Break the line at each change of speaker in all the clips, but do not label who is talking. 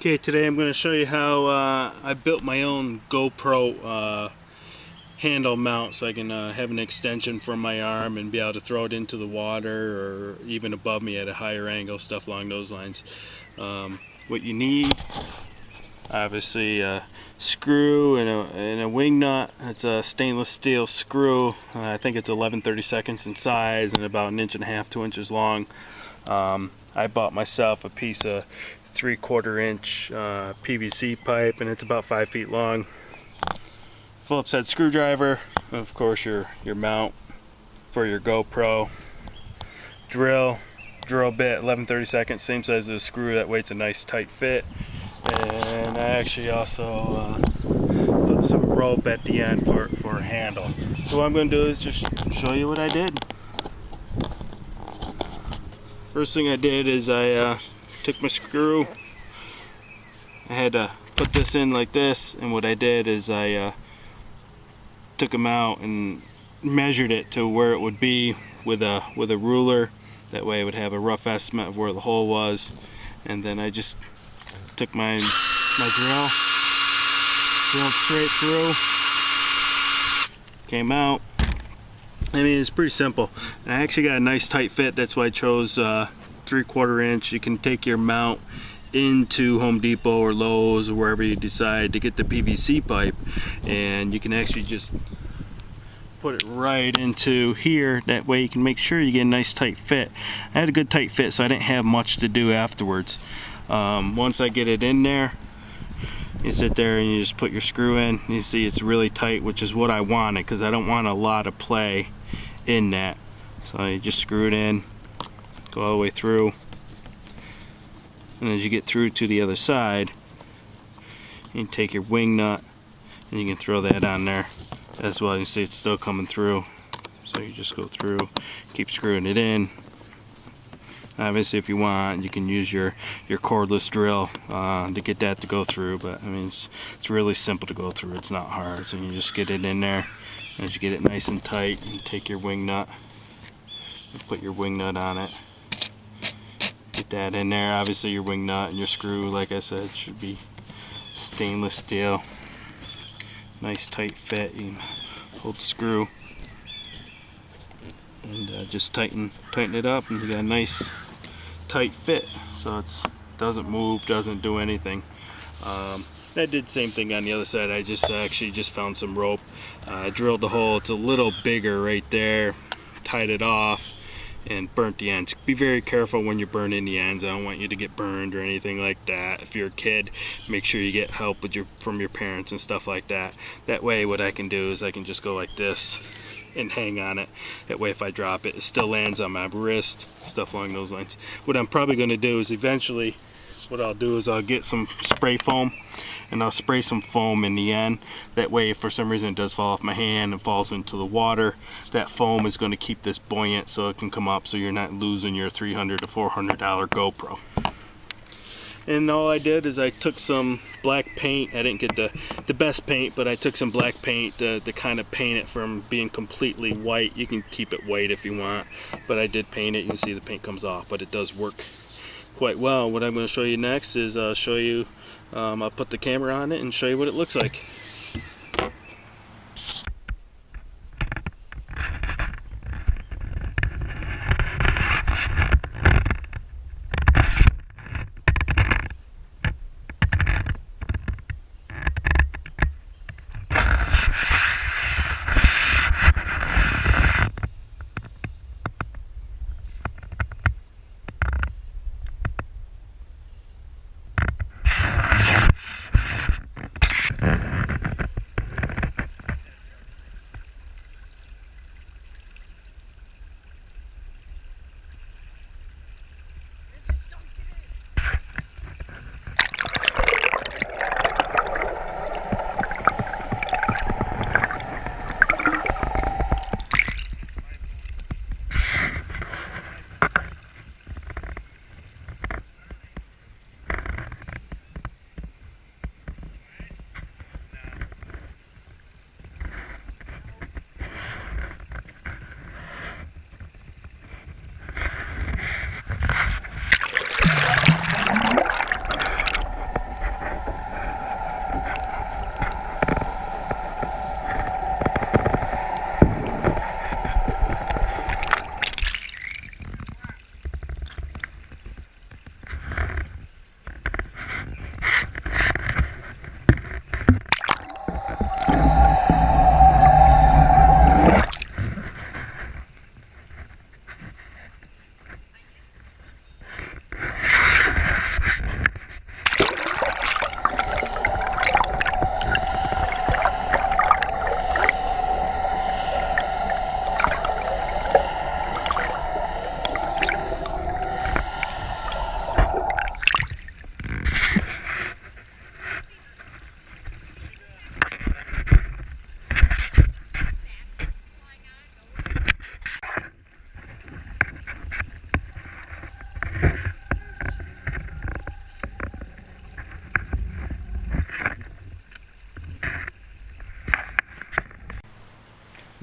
Okay, today I'm going to show you how I built my own GoPro handle mount so I can have an extension from my arm and be able to throw it into the water or even above me at a higher angle, stuff along those lines. What you need, obviously a screw and a wing nut. It's a stainless steel screw. I think it's 11/32 in size and about 1.5 inches, 2 inches long. I bought myself a piece of 3/4 inch PVC pipe, and it's about 5 feet long. Phillips head screwdriver, of course your mount for your GoPro, drill bit 11/32, same size as a screw, that way it's a nice tight fit. And I actually also put some rope at the end for a handle. So what I'm going to do is just show you what I did. First thing I did is I took my screw. I had to put this in like this, and what I did is I took them out and measured it to where it would be with a ruler. That way I would have a rough estimate of where the hole was. And then I just took my drill, drilled straight through, came out. I mean, it's pretty simple. And I actually got a nice tight fit. That's why I chose 3/4 inch. You can take your mount into Home Depot or Lowe's or wherever you decide to get the PVC pipe, and you can actually just put it right into here. That way you can make sure you get a nice tight fit. I had a good tight fit, so I didn't have much to do afterwards. Once I get it in there, you sit there and you just put your screw in. You see it's really tight, which is what I wanted, because I don't want a lot of play in that. So you just screw it in, go all the way through, and as you get through to the other side, you take your wing nut and you can throw that on there as well. You see it's still coming through, so you just go through, keep screwing it in. Obviously, if you want, you can use your cordless drill to get that to go through, but I mean it's really simple to go through. It's not hard. So you just get it in there. As you get it nice and tight, you take your wing nut and put your wing nut on it. Get that in there. Obviously your wing nut and your screw, like I said, should be stainless steel. Nice tight fit. You can hold the screw and just tighten it up, and you got a nice tight fit, so it doesn't move, doesn't do anything. I did the same thing on the other side. I actually just found some rope. I drilled the hole. It's a little bigger right there, tied it off, and burnt the ends. Be very careful when you're burning the ends. I don't want you to get burned or anything like that. If you're a kid, make sure you get help from your parents and stuff like that. That way what I can do is I can just go like this and hang on it. That way if I drop it, it still lands on my wrist, stuff along those lines. What I'm probably going to do is eventually, what I'll do is I'll get some spray foam and I'll spray some foam in the end. That way if for some reason it does fall off my hand and falls into the water, that foam is going to keep this buoyant so it can come up, so you're not losing your $300 to $400 GoPro. And all I did is I took some black paint. I didn't get the best paint, but I took some black paint to kind of paint it from being completely white. You can keep it white if you want, but I did paint it. You can see the paint comes off, but it does work quite well. What I'm going to show you next is I'll put the camera on it and show you what it looks like.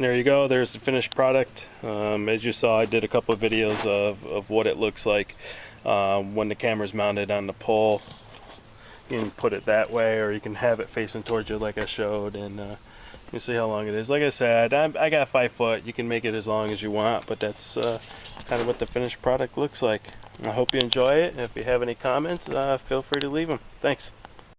there you go. There's the finished product. As you saw, I did a couple of videos of what it looks like when the camera's mounted on the pole. You can put it that way, or you can have it facing towards you like I showed, and you can see how long it is. Like I said, I got 5 foot. You can make it as long as you want, but that's kind of what the finished product looks like. I hope you enjoy it. If you have any comments, feel free to leave them. Thanks.